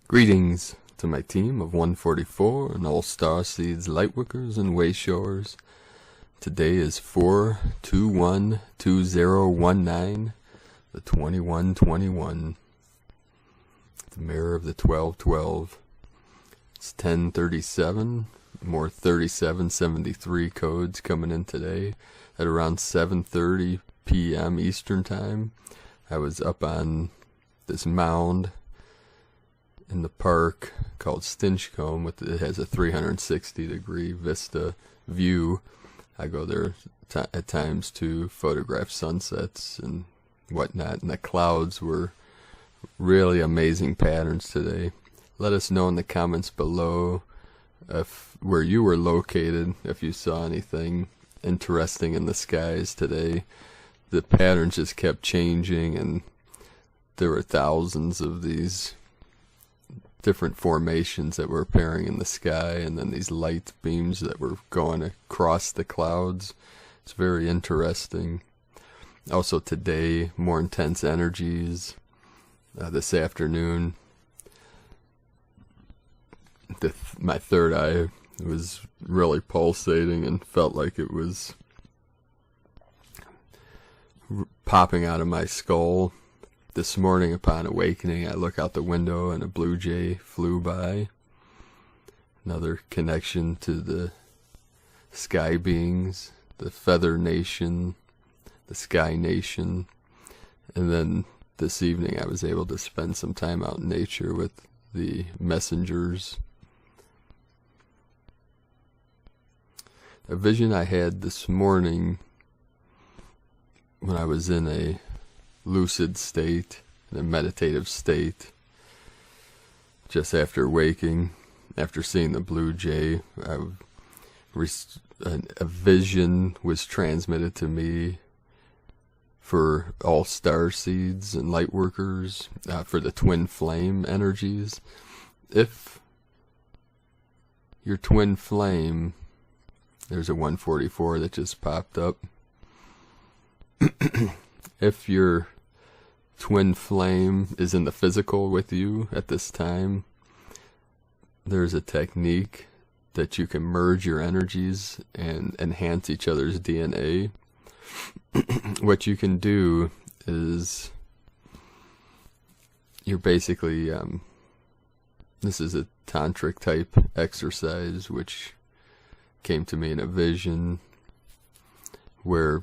Greetings to my team of 144 and all Starseeds, Lightworkers, and Wayshores. Today is 4/21/2019, the 2121, the mirror of the 1212. It's 10:37, more 3773 codes coming in today at around 7:30 p.m. Eastern Time. I was up on this mound in the park called Stinchcombe. It has a 360-degree vista view. I go there at times to photograph sunsets and whatnot, and the clouds were really amazing patterns today. Let us know in the comments below where you were located, if you saw anything interesting in the skies today. The patterns just kept changing, and there were thousands of these different formations that were appearing in the sky, and then these light beams that were going across the clouds. It's very interesting. Also today, more intense energies. This afternoon, my third eye was really pulsating and felt like it was popping out of my skull. This morning, upon awakening, I look out the window and a blue jay flew by. Another connection to the sky beings, the feather nation, the sky nation. And then this evening, I was able to spend some time out in nature with the messengers. A vision I had this morning when I was in a lucid state, in a meditative state, just after waking, after seeing the blue jay, a vision was transmitted to me for all starseeds and lightworkers, for the twin flame energies. If your twin flame, there's a 144 that just popped up. If your twin flame is in the physical with you at this time, there's a technique that you can merge your energies and enhance each other's DNA. What you can do is you're basically, this is a tantric type exercise which came to me in a vision, where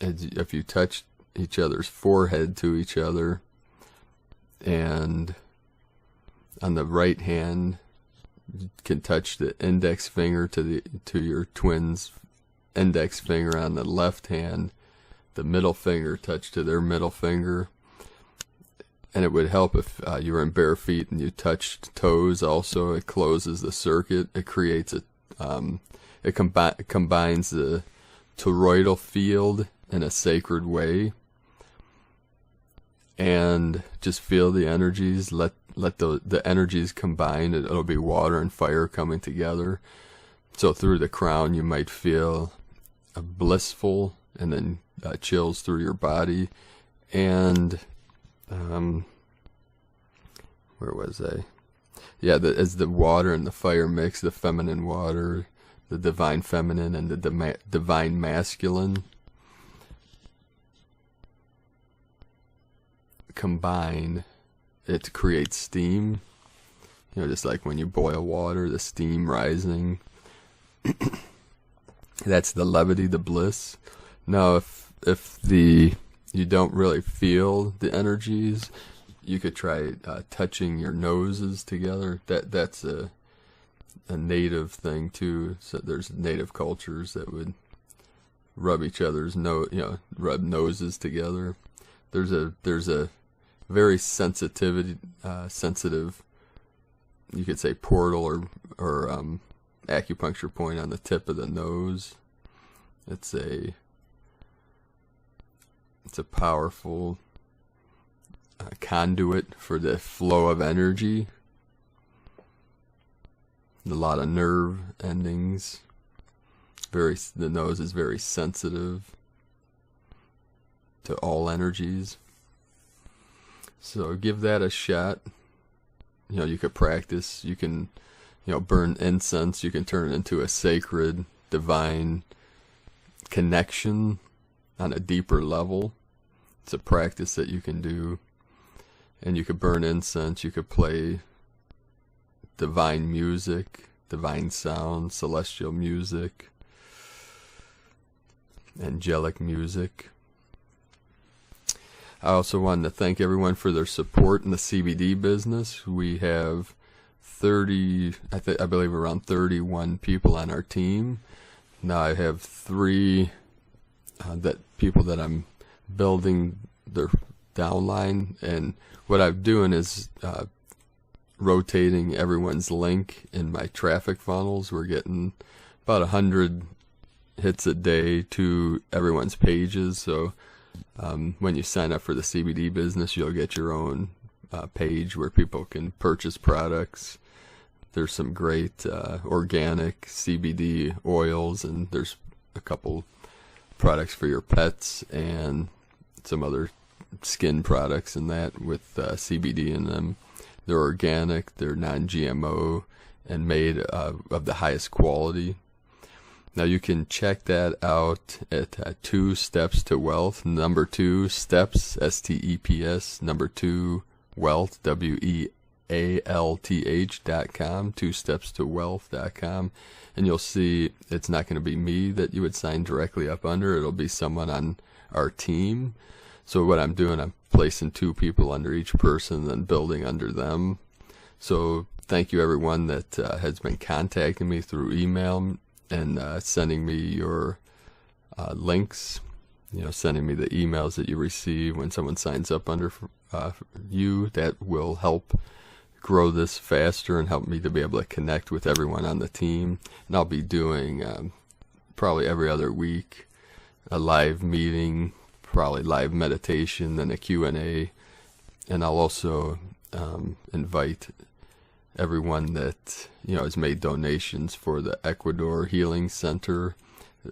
if you touch each other's forehead to each other, and on the right hand you can touch the index finger to your twin's index finger, on the left hand the middle finger touched to their middle finger. And it would help if you were in bare feet and you touched toes also. It closes the circuit. It creates it combines the toroidal field in a sacred way, and just feel the energies. Let the energies combine. It'll be water and fire coming together. So through the crown you might feel a blissful, and then chills through your body. And where was I? Yeah, as the water and the fire mix, the feminine water, the divine feminine, and the divine masculine combine, it creates steam. Just like when you boil water, the steam rising. That's the levity, the bliss. Now, if you don't really feel the energies, you could try touching your noses together. That's a native thing too. So there's native cultures that would rub each other's rub noses together. There's a very sensitive, you could say, portal or acupuncture point on the tip of the nose. It's a powerful conduit for the flow of energy. A lot of nerve endings. The nose is very sensitive to all energies. So give that a shot. you could practice. You can, burn incense. You can turn it into a sacred, divine connection on a deeper level. It's a practice that you can do. And you could burn incense. You could play divine music, divine sound, celestial music, angelic music. I also wanted to thank everyone for their support in the CBD business. We have 30, I believe around 31 people on our team. Now I have 3 people that I'm building their downline, and what I'm doing is rotating everyone's link in my traffic funnels. We're getting about 100 hits a day to everyone's pages, so when you sign up for the CBD business, you'll get your own page where people can purchase products. There's some great organic CBD oils, and there's a couple products for your pets and some other skin products and that with CBD in them. They're organic, they're non-GMO, and made of the highest quality. Now you can check that out at 2 Steps to Wealth. Number 2 Steps, STEPS. Number 2 Wealth, WEALTH.com. 2stepstowealth.com. And you'll see it's not going to be me that you would sign directly up under. It'll be someone on our team. So what I'm doing, I'm placing 2 people under each person, then building under them. So thank you everyone that has been contacting me through email and sending me your links, sending me the emails that you receive when someone signs up under you. That will help grow this faster and help me to be able to connect with everyone on the team. And I'll be doing probably every other week a live meeting, probably live meditation, then a Q&A. And I'll also invite everyone that has made donations for the Ecuador Healing Center.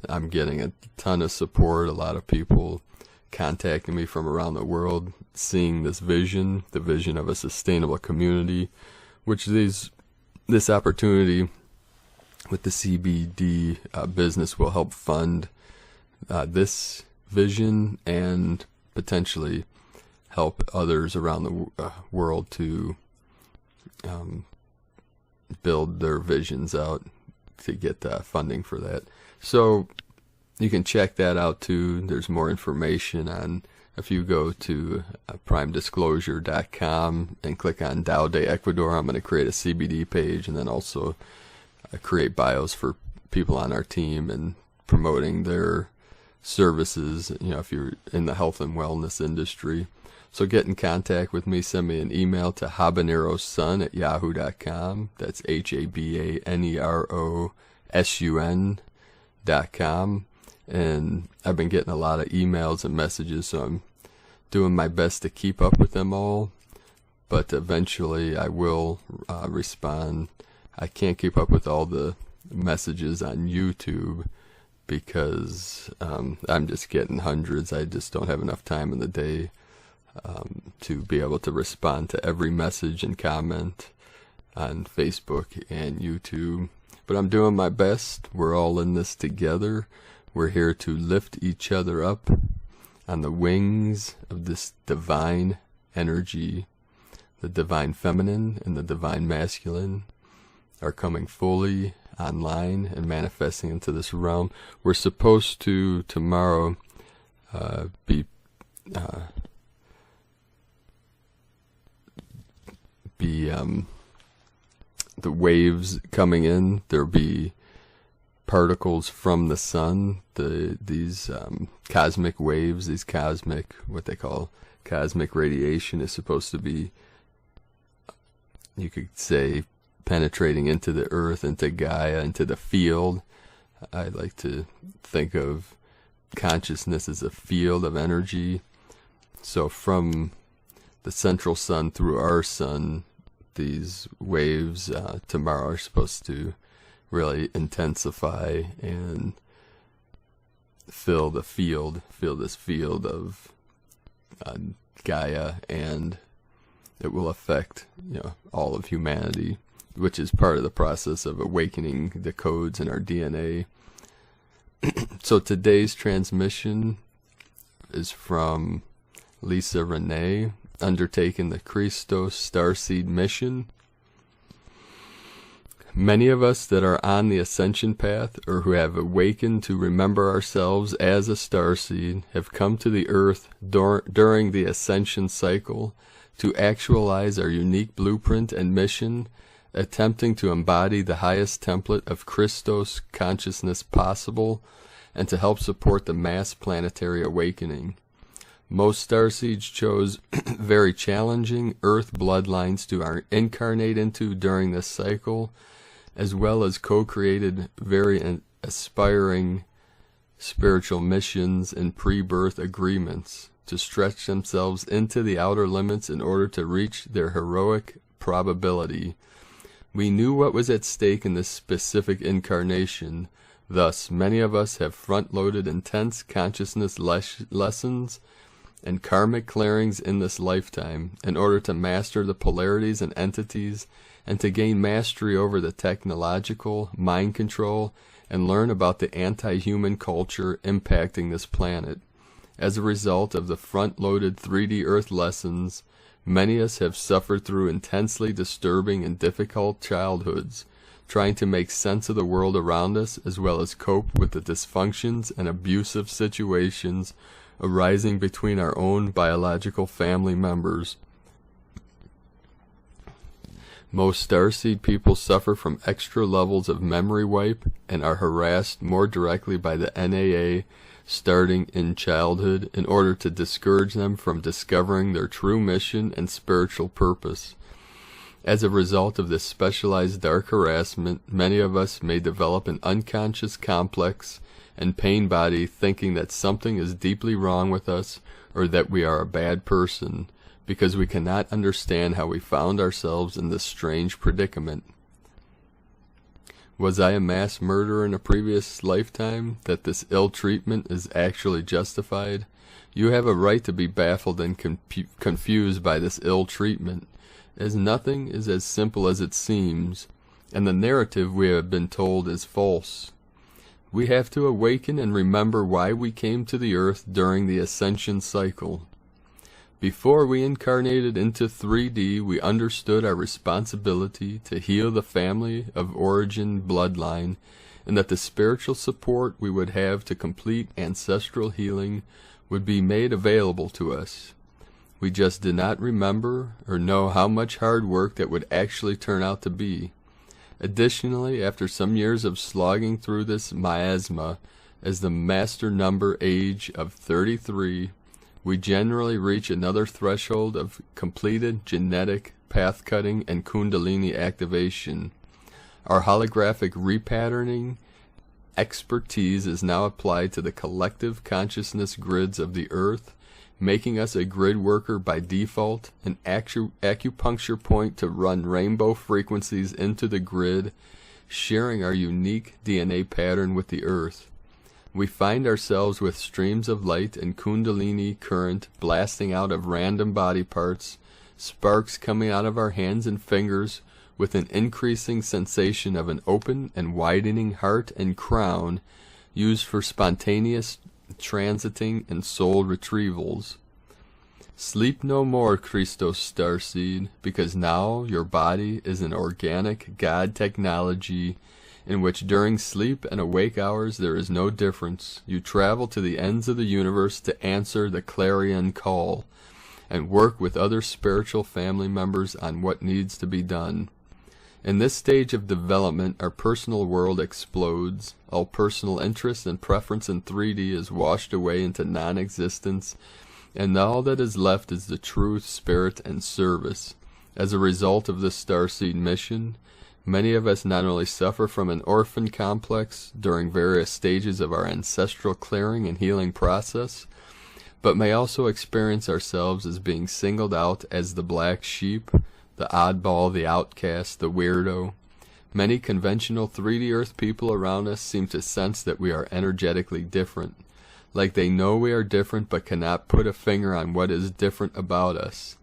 I'm getting a ton of support, a lot of people contacting me from around the world, seeing this vision, the vision of a sustainable community, which this opportunity with the CBD business will help fund this vision and potentially help others around the world to build their visions out to get funding for that. So you can check that out too. There's more information on, if you go to primedisclosure.com and click on Dow Day Ecuador, I'm going to create a CBD page and then also create bios for people on our team and promoting their services, if you're in the health and wellness industry. So get in contact with me. Send me an email to habanerosun@yahoo.com. That's habanerosun.com. And I've been getting a lot of emails and messages, so I'm doing my best to keep up with them all. But eventually I will respond. I can't keep up with all the messages on YouTube because I'm just getting hundreds. I just don't have enough time in the day to be able to respond to every message and comment on Facebook and YouTube. But I'm doing my best. We're all in this together. We're here to lift each other up on the wings of this divine energy. The divine feminine and the divine masculine are coming fully online and manifesting into this realm. We're supposed to tomorrow be the waves coming in. There'll be particles from the sun. These cosmic waves, these cosmic, what they call cosmic radiation, is supposed to be, you could say, penetrating into the earth, into Gaia, into the field. I like to think of consciousness as a field of energy. So from the central sun through our sun, these waves tomorrow are supposed to really intensify and fill this field of Gaia and that will affect, all of humanity, which is part of the process of awakening the codes in our DNA. So today's transmission is from Lisa Renee, undertaking the Christos Starseed mission. Many of us that are on the Ascension path, or who have awakened to remember ourselves as a starseed, have come to the earth during the Ascension cycle to actualize our unique blueprint and mission, attempting to embody the highest template of Christos consciousness possible, and to help support the mass planetary awakening. Most starseeds chose very challenging earth bloodlines to incarnate into during this cycle, as well as co-created very aspiring spiritual missions and pre-birth agreements to stretch themselves into the outer limits in order to reach their heroic probability. We knew what was at stake in this specific incarnation. Thus, many of us have front-loaded intense consciousness lessons and karmic clearings in this lifetime in order to master the polarities and entities and to gain mastery over the technological mind control and learn about the anti-human culture impacting this planet. As a result of the front-loaded 3D Earth lessons, many of us have suffered through intensely disturbing and difficult childhoods, trying to make sense of the world around us as well as cope with the dysfunctions and abusive situations arising between our own biological family members. Most starseed people suffer from extra levels of memory wipe and are harassed more directly by the NAA starting in childhood in order to discourage them from discovering their true mission and spiritual purpose. As a result of this specialized dark harassment, many of us may develop an unconscious complex and pain body, thinking that something is deeply wrong with us or that we are a bad person, because we cannot understand how we found ourselves in this strange predicament. Was I a mass murderer in a previous lifetime, that this ill treatment is actually justified? You have a right to be baffled and confused by this ill treatment, as nothing is as simple as it seems, and the narrative we have been told is false. We have to awaken and remember why we came to the earth during the Ascension cycle. Before we incarnated into 3D, we understood our responsibility to heal the family of origin bloodline, and that the spiritual support we would have to complete ancestral healing would be made available to us. We just did not remember or know how much hard work that would actually turn out to be. Additionally, after some years of slogging through this miasma, as the master number age of 33, we generally reach another threshold of completed genetic path cutting and kundalini activation. Our holographic repatterning expertise is now applied to the collective consciousness grids of the earth, making us a grid worker by default, an acupuncture point to run rainbow frequencies into the grid, sharing our unique DNA pattern with the earth. We find ourselves with streams of light and kundalini current blasting out of random body parts, sparks coming out of our hands and fingers, with an increasing sensation of an open and widening heart and crown used for spontaneous transiting and soul retrievals. Sleep no more, Christos Starseed, because now your body is an organic God technology in which during sleep and awake hours there is no difference. You travel to the ends of the universe to answer the clarion call and work with other spiritual family members on what needs to be done. In this stage of development, our personal world explodes. All personal interest and preference in 3D is washed away into non-existence, and all that is left is the truth, spirit, and service. As a result of this starseed mission, many of us not only suffer from an orphan complex during various stages of our ancestral clearing and healing process, but may also experience ourselves as being singled out as the black sheep, the oddball, the outcast, the weirdo. Many conventional 3D Earth people around us seem to sense that we are energetically different, like they know we are different but cannot put a finger on what is different about us.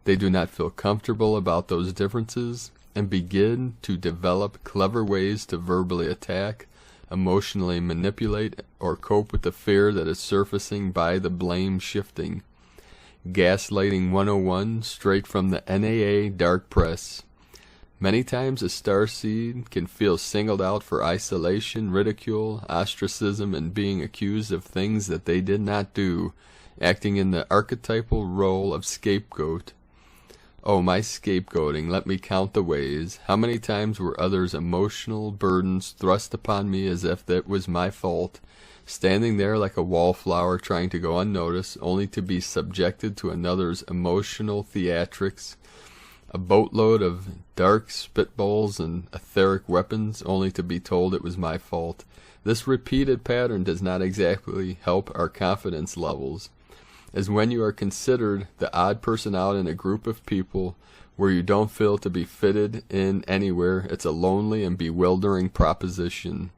They do not feel comfortable about those differences and begin to develop clever ways to verbally attack, emotionally manipulate, or cope with the fear that is surfacing by the blame shifting. Gaslighting 101 straight from the NAA dark press. Many times a starseed can feel singled out for isolation, ridicule, ostracism, and being accused of things that they did not do, acting in the archetypal role of scapegoat. Oh, my scapegoating, let me count the ways. How many times were others' emotional burdens thrust upon me as if that was my fault, standing there like a wallflower trying to go unnoticed, only to be subjected to another's emotional theatrics, a boatload of dark spitballs and etheric weapons, only to be told it was my fault. This repeated pattern does not exactly help our confidence levels, as when you are considered the odd person out in a group of people where you don't feel to be fitted in anywhere, it's a lonely and bewildering proposition.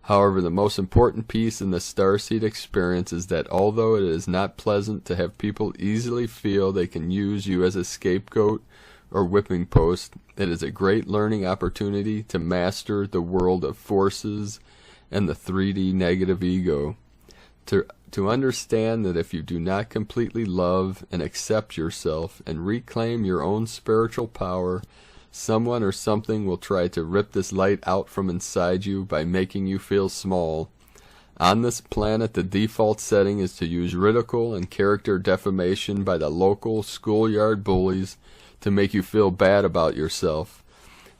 However, the most important piece in the starseed experience is that although it is not pleasant to have people easily feel they can use you as a scapegoat or whipping post, it is a great learning opportunity to master the world of forces and the 3D negative ego. To understand that if you do not completely love and accept yourself and reclaim your own spiritual power, someone or something will try to rip this light out from inside you by making you feel small. On this planet, the default setting is to use ridicule and character defamation by the local schoolyard bullies to make you feel bad about yourself.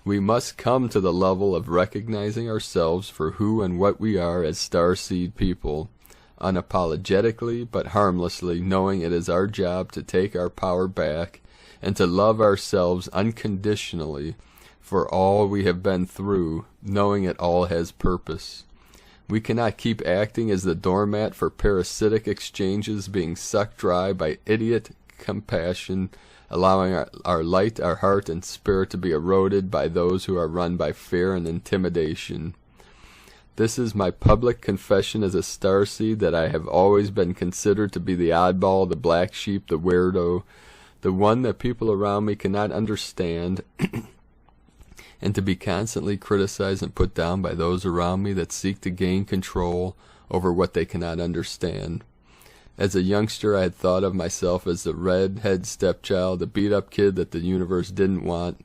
We must come to the level of recognizing ourselves for who and what we are as starseed people, unapologetically but harmlessly, knowing it is our job to take our power back and to love ourselves unconditionally for all we have been through, knowing it all has purpose. We cannot keep acting as the doormat for parasitic exchanges, being sucked dry by idiot compassion, allowing our light, our heart, and spirit to be eroded by those who are run by fear and intimidation. This is my public confession as a starseed that I have always been considered to be the oddball, the black sheep, the weirdo, the one that people around me cannot understand, and to be constantly criticized and put down by those around me that seek to gain control over what they cannot understand. As a youngster, I had thought of myself as the red-head stepchild, the beat-up kid that the universe didn't want.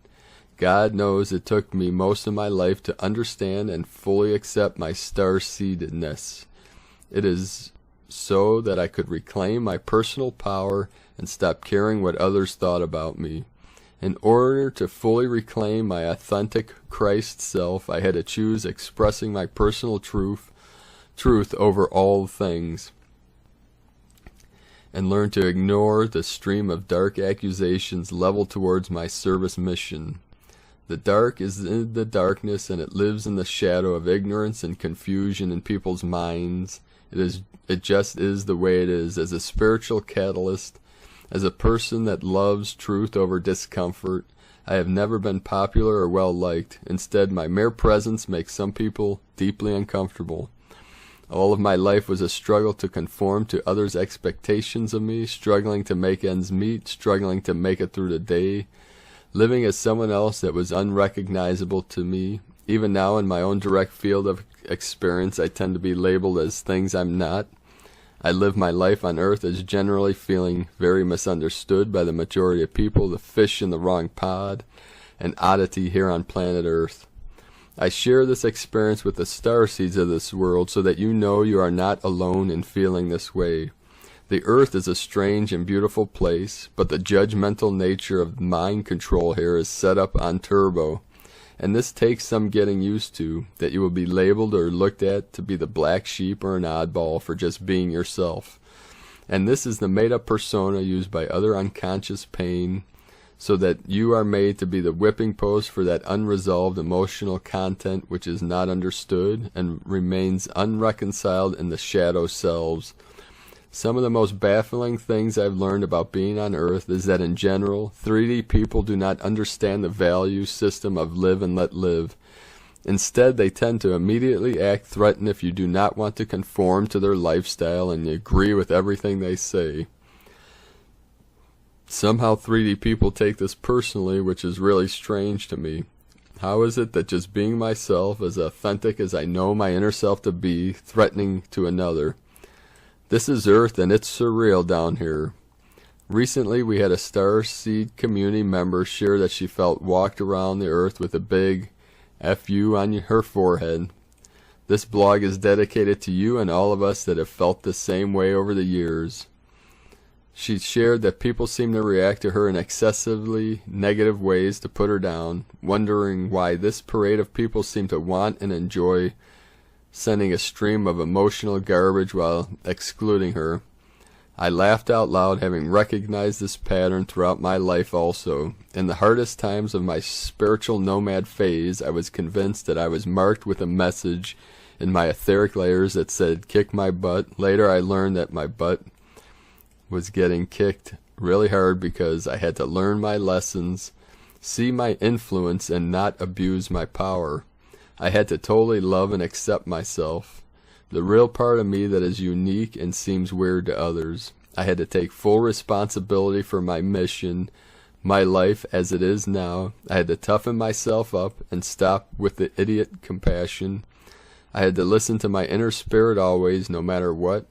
God knows it took me most of my life to understand and fully accept my starseededness. It is so that I could reclaim my personal power and stop caring what others thought about me. In order to fully reclaim my authentic Christ self, I had to choose expressing my personal truth over all things, and learn to ignore the stream of dark accusations leveled towards my service mission. The dark is in the darkness, and it lives in the shadow of ignorance and confusion in people's minds. It just is the way it is. As a spiritual catalyst, as a person that loves truth over discomfort, I have never been popular or well liked. Instead, my mere presence makes some people deeply uncomfortable. All of my life was a struggle to conform to others' expectations of me, struggling to make ends meet, struggling to make it through the day, living as someone else that was unrecognizable to me. Even now, in my own direct field of experience, I tend to be labeled as things I'm not. I live my life on Earth as generally feeling very misunderstood by the majority of people, the fish in the wrong pod, an oddity here on planet Earth. I share this experience with the starseeds of this world so that you know you are not alone in feeling this way. The Earth is a strange and beautiful place, but the judgmental nature of mind control here is set up on turbo, and this takes some getting used to, that you will be labeled or looked at to be the black sheep or an oddball for just being yourself. And this is the made-up persona used by other unconscious pain, so that you are made to be the whipping post for that unresolved emotional content which is not understood and remains unreconciled in the shadow selves. Some of the most baffling things I've learned about being on Earth is that in general, 3D people do not understand the value system of live and let live. Instead, they tend to immediately act threatened if you do not want to conform to their lifestyle and you agree with everything they say. Somehow 3D people take this personally, which is really strange to me. How is it that just being myself, as authentic as I know my inner self to be, threatening to another? This is Earth and it's surreal down here. Recently we had a Starseed community member share that she felt walked around the Earth with a big F-U on her forehead. This blog is dedicated to you and all of us that have felt the same way over the years. She shared that people seem to react to her in excessively negative ways to put her down, wondering why this parade of people seem to want and enjoy sending a stream of emotional garbage while excluding her. I laughed out loud, having recognized this pattern throughout my life also. In the hardest times of my spiritual nomad phase, I was convinced that I was marked with a message in my etheric layers that said, "Kick my butt." Later I learned that my butt was getting kicked really hard because I had to learn my lessons, see my influence, and not abuse my power. I had to totally love and accept myself, the real part of me that is unique and seems weird to others. I had to take full responsibility for my mission, my life as it is now. I had to toughen myself up and stop with the idiot compassion. I had to listen to my inner spirit always, no matter what.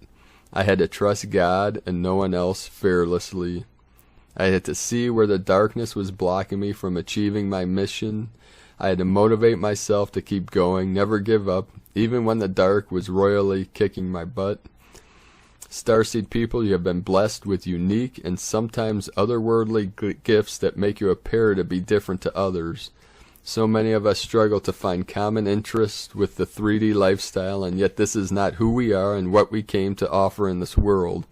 I had to trust God and no one else fearlessly. I had to see where the darkness was blocking me from achieving my mission. I had to motivate myself to keep going, never give up, even when the dark was royally kicking my butt. Starseed people, you have been blessed with unique and sometimes otherworldly gifts that make you appear to be different to others. So many of us struggle to find common interest with the 3D lifestyle, and yet this is not who we are and what we came to offer in this world.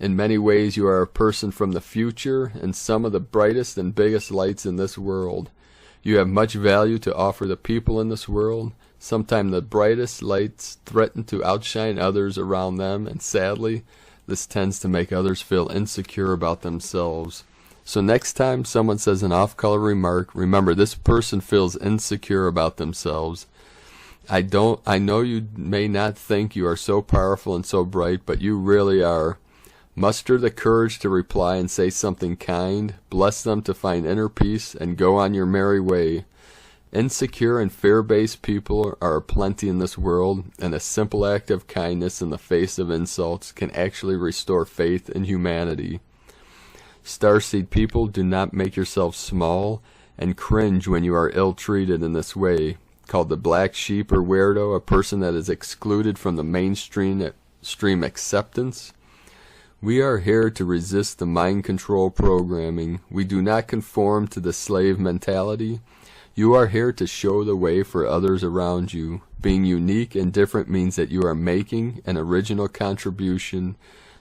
In many ways, you are a person from the future and some of the brightest and biggest lights in this world. You have much value to offer the people in this world. Sometimes the brightest lights threaten to outshine others around them, and sadly, this tends to make others feel insecure about themselves. So next time someone says an off-color remark, remember this person feels insecure about themselves. I know you may not think you are so powerful and so bright, but you really are. Muster the courage to reply and say something kind. Bless them to find inner peace and go on your merry way. Insecure and fear-based people are plenty in this world, and a simple act of kindness in the face of insults can actually restore faith in humanity. Starseed people, do not make yourself small and cringe when you are ill-treated in this way. Called the black sheep or weirdo, a person that is excluded from the mainstream acceptance. We are here to resist the mind control programming. We do not conform to the slave mentality. You are here to show the way for others around you. Being unique and different means that you are making an original contribution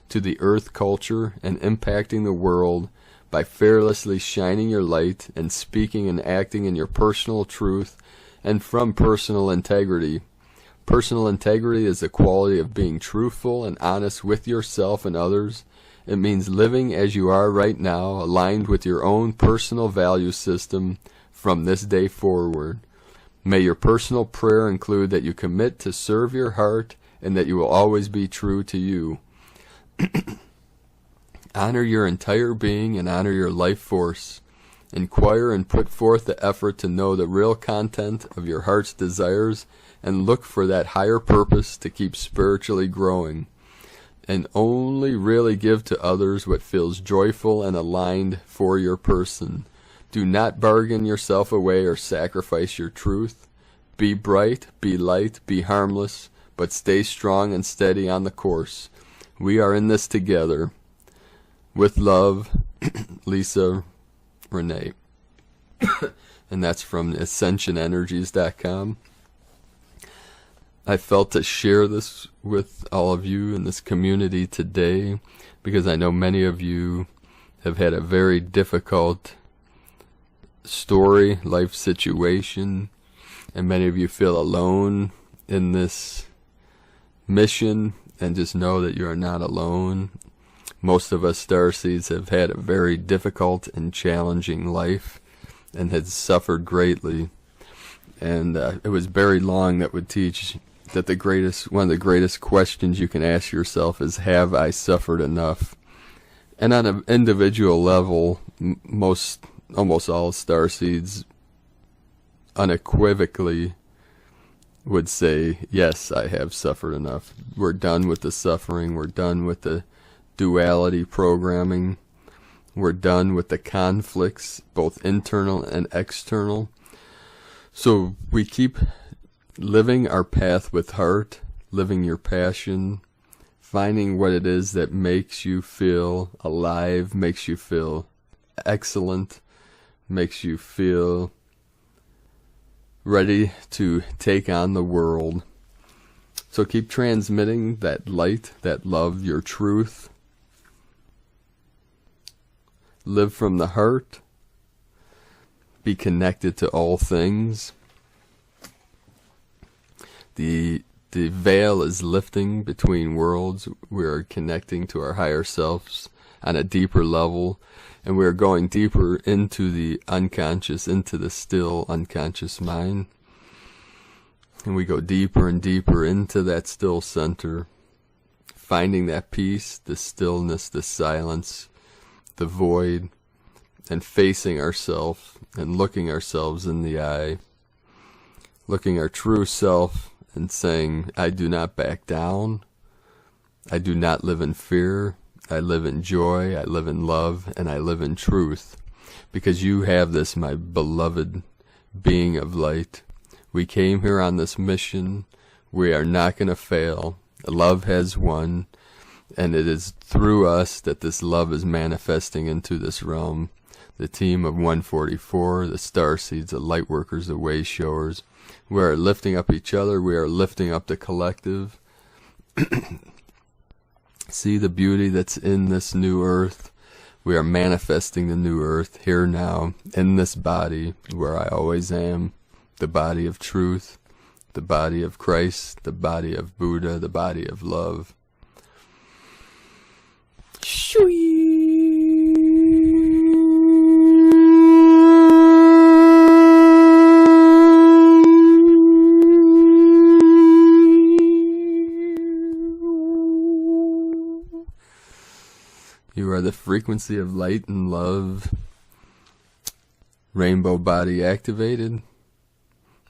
to the earth culture and impacting the world by fearlessly shining your light and speaking and acting in your personal truth and from personal integrity. Personal integrity is the quality of being truthful and honest with yourself and others. It means living as you are right now, aligned with your own personal value system from this day forward. May your personal prayer include that you commit to serve your heart and that you will always be true to you. Honor your entire being and honor your life force. Inquire and put forth the effort to know the real content of your heart's desires and look for that higher purpose to keep spiritually growing. And only really give to others what feels joyful and aligned for your person. Do not bargain yourself away or sacrifice your truth. Be bright, be light, be harmless, but stay strong and steady on the course. We are in this together. With love, Lisa Renee. And that's from AscensionEnergies.com. I felt to share this with all of you in this community today because I know many of you have had a very difficult story, life situation, and many of you feel alone in this mission, and just know that you are not alone. Most of us Starseeds have had a very difficult and challenging life and had suffered greatly. And it was Barry Long that would teach that one of the greatest questions you can ask yourself is, have I suffered enough? And on an individual level, almost all starseeds unequivocally would say, yes, I have suffered enough. We're done with the suffering. We're done with the duality programming. We're done with the conflicts, both internal and external. So we keep living our path with heart, living your passion, finding what it is that makes you feel alive, makes you feel excellent, makes you feel ready to take on the world. So keep transmitting that light, that love, your truth. Live from the heart. Be connected to all things. The veil is lifting between worlds. We are connecting to our higher selves on a deeper level, and we are going deeper into the unconscious, into the still unconscious mind. And we go deeper and deeper into that still center, finding that peace, the stillness, the silence, the void, and facing ourselves and looking ourselves in the eye, looking our true self and saying, I do not back down. I do not live in fear. I live in joy. I live in love. And I live in truth. Because you have this, my beloved being of light. We came here on this mission. We are not going to fail. Love has won. And it is through us that this love is manifesting into this realm. The team of 144, the Starseeds, the Lightworkers, the Wayshowers. We are lifting up each other. We are lifting up the collective. See the beauty that's in this new earth. We are manifesting the new earth here now in this body where I always am. The body of truth, the body of Christ, the body of Buddha, the body of love. Shui. You are the frequency of light and love. Rainbow body activated.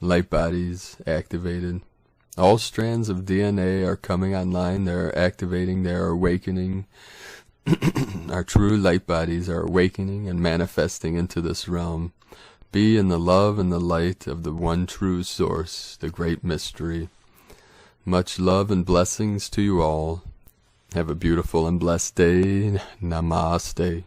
Light bodies activated. All strands of DNA are coming online. They're activating. They're awakening. Our true light bodies are awakening and manifesting into this realm. Be in the love and the light of the one true source, the great mystery. Much love and blessings to you all. Have a beautiful and blessed day. Namaste.